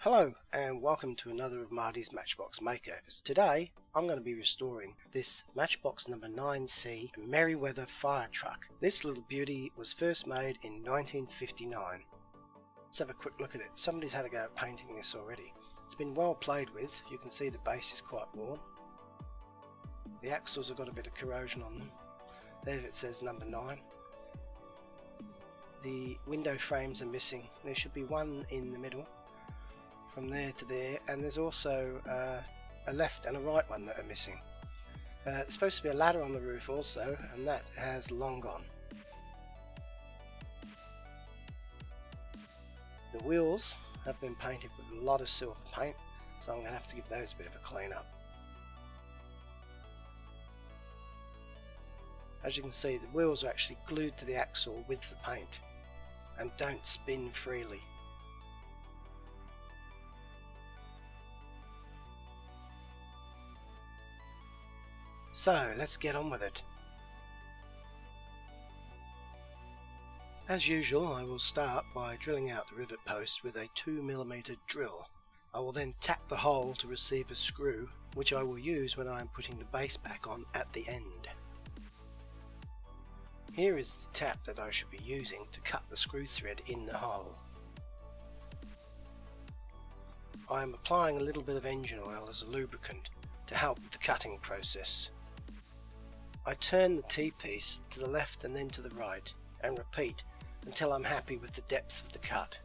Hello and welcome to another of Marty's Matchbox makeovers. Today I'm going to be restoring this Matchbox number 9C Merryweather fire truck. This little beauty was first made in 1959. Let's have a quick look at it. Somebody's had a go at painting this already. It's been well played with. You can see the base is quite worn. The axles have got a bit of corrosion on them. There it says number 9. The window frames are missing. There should be one in the middle from there to there, and there's also a left and a right one that are missing. There's supposed to be a ladder on the roof also, and that has long gone. The wheels have been painted with a lot of silver paint, so I'm going to have to give those a bit of a clean up. As you can see, the wheels are actually glued to the axle with the paint and don't spin freely. So let's get on with it. As usual, I will start by drilling out the rivet post with a 2mm drill. I will then tap the hole to receive a screw, which I will use when I am putting the base back on at the end. Here is the tap that I should be using to cut the screw thread in the hole. I am applying a little bit of engine oil as a lubricant to help with the cutting process. I turn the T-piece to the left and then to the right and repeat until I'm happy with the depth of the cut.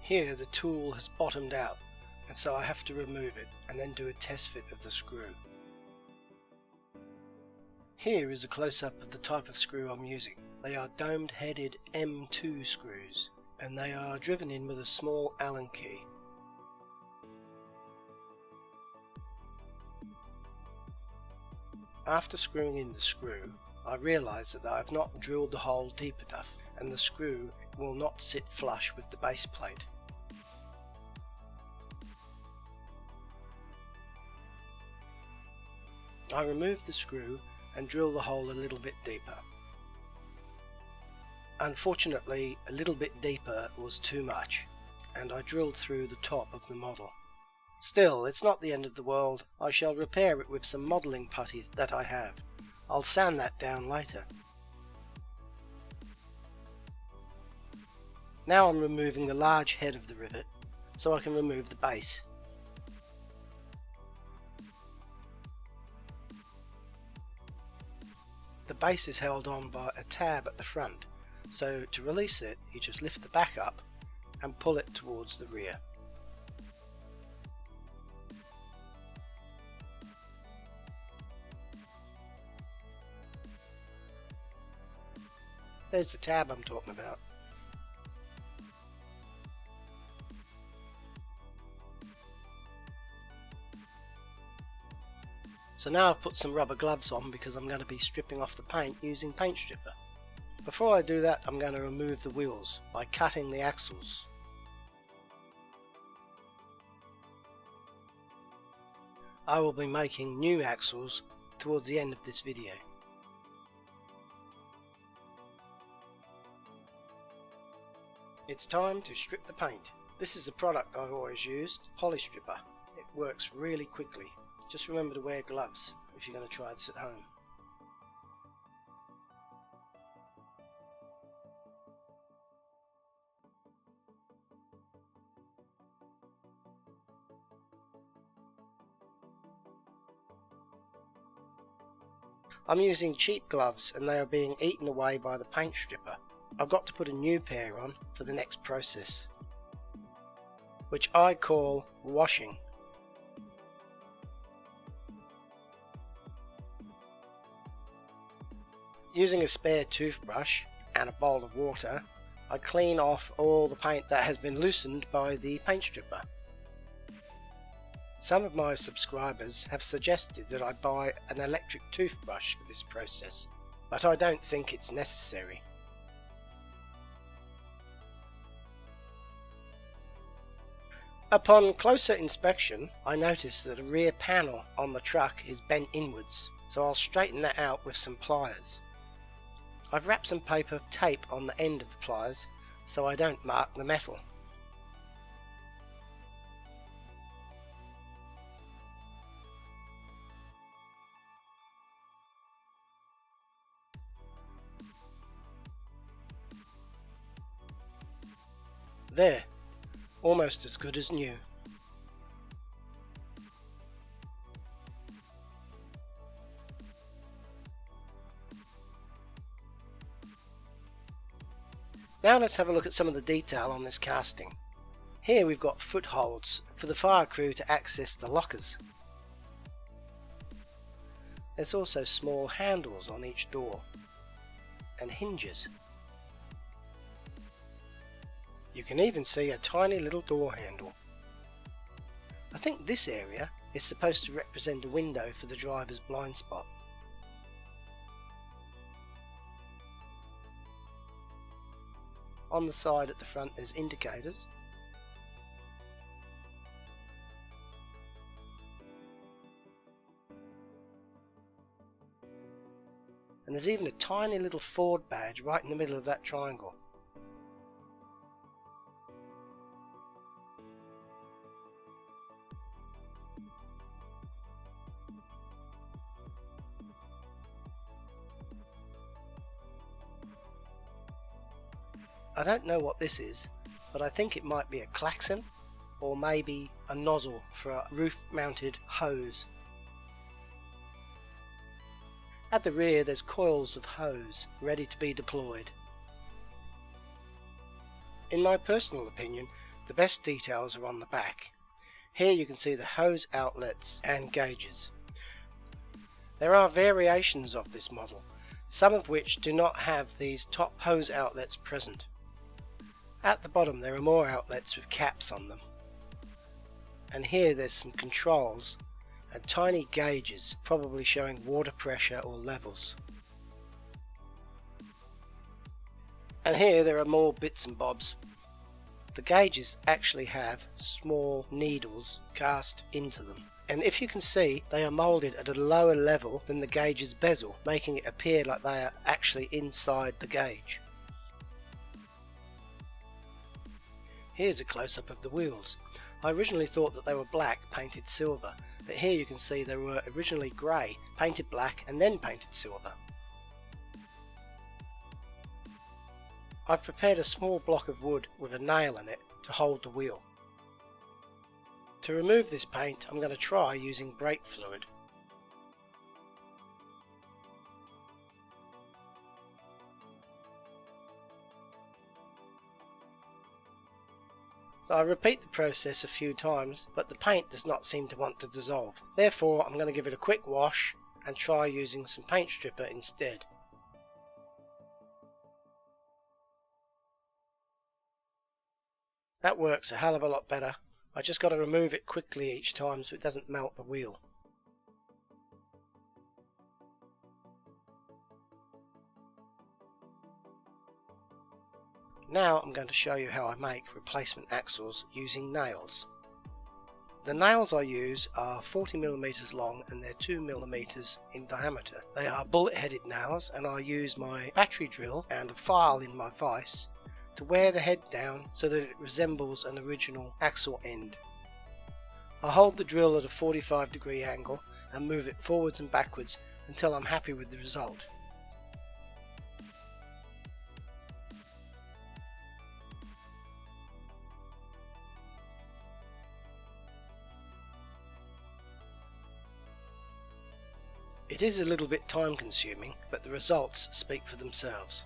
Here the tool has bottomed out, and so I have to remove it and then do a test fit of the screw. Here is a close-up of the type of screw I'm using. They are domed headed M2 screws, and they are driven in with a small Allen key. After screwing in the screw, I realise that I have not drilled the hole deep enough and the screw will not sit flush with the base plate. I remove the screw and drill the hole a little bit deeper. Unfortunately, a little bit deeper was too much, and I drilled through the top of the model. Still, it's not the end of the world. I shall repair it with some modelling putty that I have. I'll sand that down later. Now I'm removing the large head of the rivet so I can remove the base. The base is held on by a tab at the front, so to release it you just lift the back up and pull it towards the rear. There's the tab I'm talking about. So now I've put some rubber gloves on because I'm going to be stripping off the paint using paint stripper. Before I do that, I'm going to remove the wheels by cutting the axles. I will be making new axles towards the end of this video. It's time to strip the paint. This is the product I've always used, Poly Stripper. It works really quickly. Just remember to wear gloves if you're going to try this at home. I'm using cheap gloves and they are being eaten away by the paint stripper. I've got to put a new pair on for the next process, which I call washing. Using a spare toothbrush and a bowl of water, I clean off all the paint that has been loosened by the paint stripper. Some of my subscribers have suggested that I buy an electric toothbrush for this process. but I don't think it's necessary. Upon closer inspection, I noticed that a rear panel on the truck is bent inwards, so I'll straighten that out with some pliers. I've wrapped some paper tape on the end of the pliers so I don't mark the metal. There, almost as good as new. Now let's have a look at some of the detail on this casting. Here we've got footholds for the fire crew to access the lockers. There's also small handles on each door and hinges. You can even see a tiny little door handle. I think this area is supposed to represent a window for the driver's blind spot. On the side at the front there's indicators. And there's even a tiny little Ford badge right in the middle of that triangle. I don't know what this is, but I think it might be a klaxon or maybe a nozzle for a roof-mounted hose. At the rear there's coils of hose ready to be deployed. In my personal opinion, the best details are on the back. Here you can see the hose outlets and gauges. There are variations of this model, some of which do not have these top hose outlets present. At the bottom there are more outlets with caps on them. And here there's some controls and tiny gauges, probably showing water pressure or levels. And here there are more bits and bobs. The gauges actually have small needles cast into them. And if you can see, they are moulded at a lower level than the gauge's bezel, making it appear like they are actually inside the gauge. Here's a close-up of the wheels. I originally thought that they were black, painted silver, but here you can see they were originally grey, painted black and then painted silver. I've prepared a small block of wood with a nail in it to hold the wheel. To remove this paint, I'm going to try using brake fluid. So I repeat the process a few times, but the paint does not seem to want to dissolve. Therefore, I'm going to give it a quick wash and try using some paint stripper instead. That works a hell of a lot better. I just got to remove it quickly each time so it doesn't melt the wheel. Now I'm going to show you how I make replacement axles using nails. The nails I use are 40mm long and they're 2mm in diameter. They are bullet-headed nails and I use my battery drill and a file in my vise to wear the head down so that it resembles an original axle end. I hold the drill at a 45-degree angle and move it forwards and backwards until I'm happy with the result. It is a little bit time consuming, but the results speak for themselves.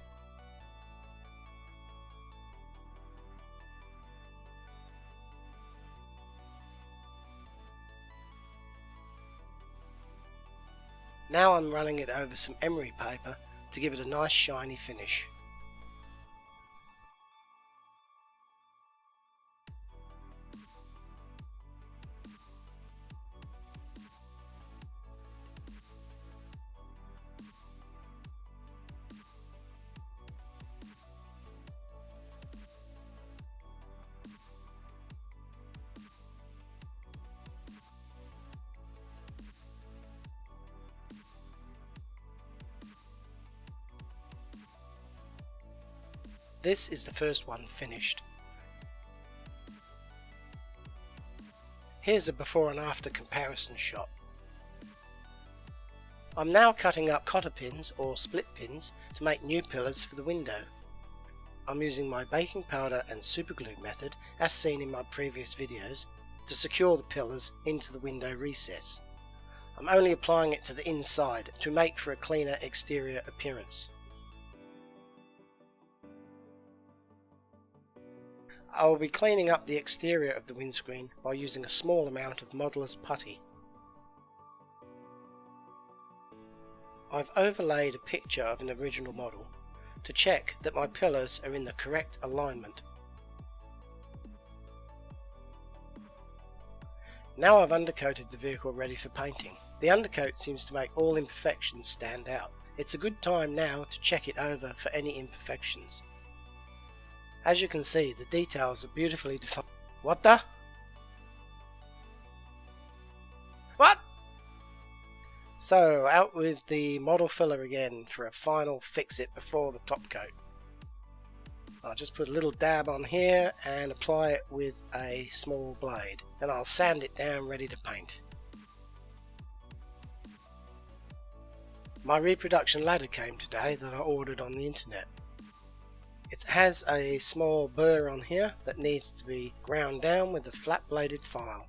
Now I'm running it over some emery paper to give it a nice shiny finish. This is the first one finished. Here's a before and after comparison shot. I'm now cutting up cotter pins or split pins to make new pillars for the window. I'm using my baking powder and superglue method as seen in my previous videos to secure the pillars into the window recess. I'm only applying it to the inside to make for a cleaner exterior appearance. I will be cleaning up the exterior of the windscreen by using a small amount of modeller's putty. I've overlaid a picture of an original model to check that my pillars are in the correct alignment. Now I've undercoated the vehicle ready for painting. The undercoat seems to make all imperfections stand out. It's a good time now to check it over for any imperfections. As you can see, the details are beautifully defined. What the? What? So out with the model filler again for a final fix it before the top coat. I'll just put a little dab on here and apply it with a small blade. Then I'll sand it down ready to paint. My reproduction ladder came today that I ordered on the internet. It has a small burr on here that needs to be ground down with a flat bladed file.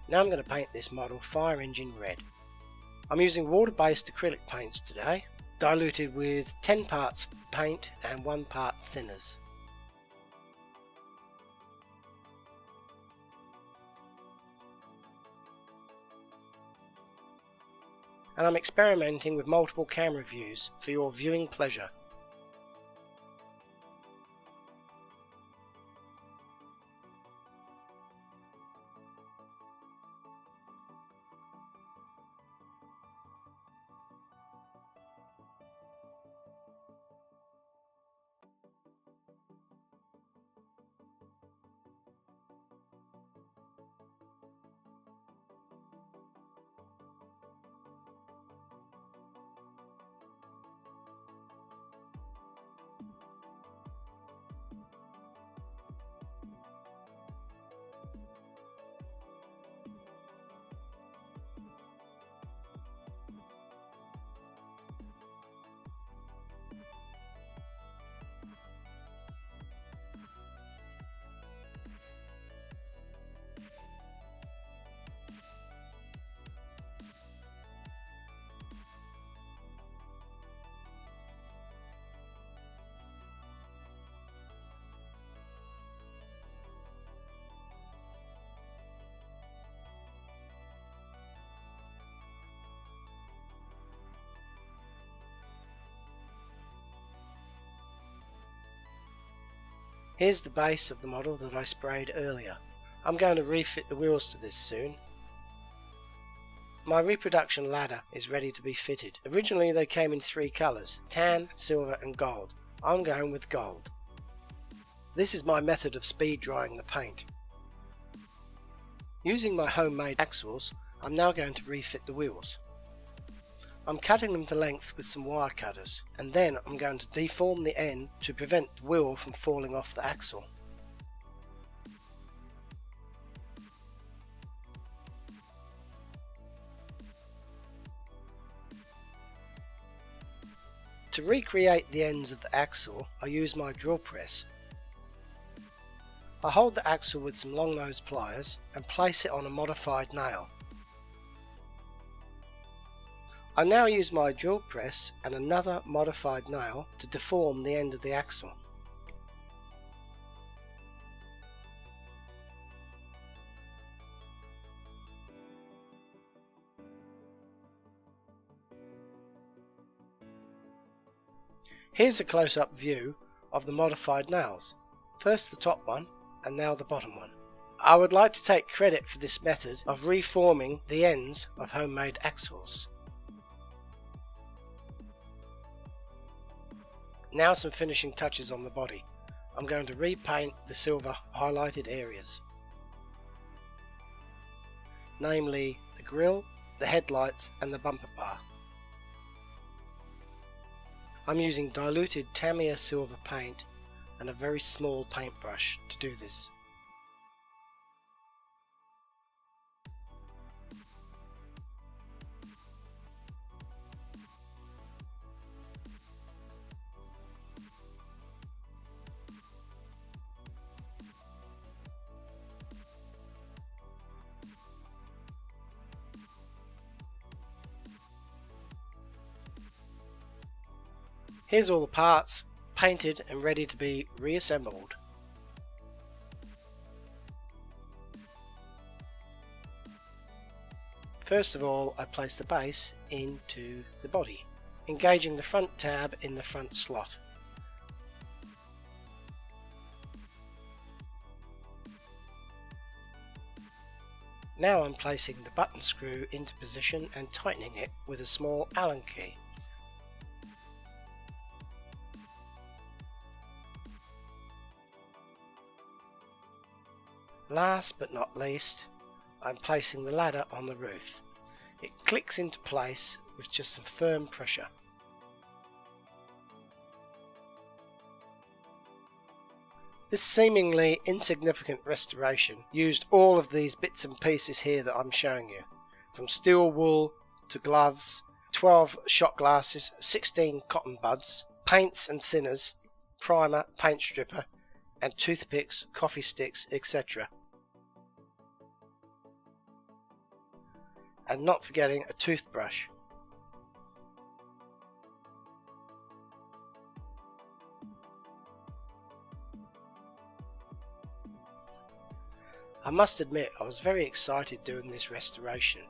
Now I'm going to paint this model fire engine red. I'm using water-based acrylic paints today, diluted with 10 parts paint and 1 part thinners. And I'm experimenting with multiple camera views for your viewing pleasure. Here's the base of the model that I sprayed earlier. I'm going to refit the wheels to this soon. My reproduction ladder is ready to be fitted. Originally they came in 3 colours, tan, silver and gold. I'm going with gold. This is my method of speed drying the paint. Using my homemade axles, I'm now going to refit the wheels. I'm cutting them to length with some wire cutters, and then I'm going to deform the end to prevent the wheel from falling off the axle. To recreate the ends of the axle, I use my drill press. I hold the axle with some long nose pliers and place it on a modified nail. I now use my drill press and another modified nail to deform the end of the axle. Here's a close-up view of the modified nails. First the top one and now the bottom one. I would like to take credit for this method of reforming the ends of homemade axles. Now some finishing touches on the body. I'm going to repaint the silver highlighted areas, namely the grille, the headlights and the bumper bar. I'm using diluted Tamiya silver paint and a very small paintbrush to do this. Here's all the parts painted and ready to be reassembled. First of all, I place the base into the body, engaging the front tab in the front slot. Now I'm placing the button screw into position and tightening it with a small Allen key. Last but not least, I'm placing the ladder on the roof. It clicks into place with just some firm pressure. This seemingly insignificant restoration used all of these bits and pieces here that I'm showing you, from steel wool to gloves, 12 shot glasses, 16 cotton buds, paints and thinners, primer, paint stripper, and toothpicks, coffee sticks, etc. And not forgetting a toothbrush. I must admit I was very excited doing this restoration.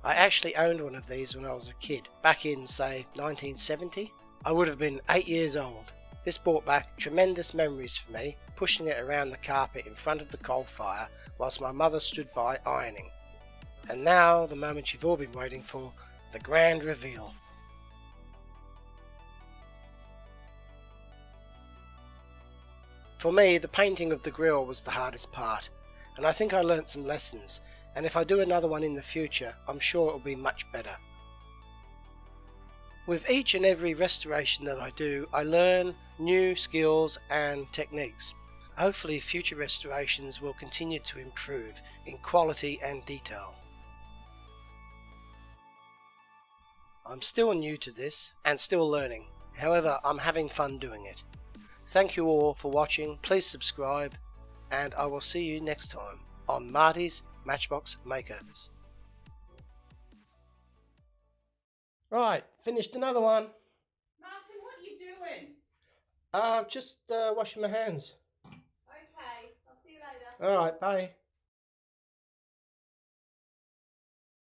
I actually owned one of these when I was a kid, back in say 1970. I would have been 8 years old. This brought back tremendous memories for me, pushing it around the carpet in front of the coal fire whilst my mother stood by ironing. And now the moment you've all been waiting for, the grand reveal. For me, the painting of the grille was the hardest part, and I think I learnt some lessons, and if I do another one in the future, I'm sure it'll be much better. With each and every restoration that I do, I learn new skills and techniques. Hopefully future restorations will continue to improve in quality and detail. I'm still new to this and still learning, however I'm having fun doing it. Thank you all for watching, please subscribe, and I will see you next time on Marty's Matchbox Makeovers. Right, finished another one. Martin, what are you doing? Just washing my hands. Okay, I'll see you later. Alright, bye.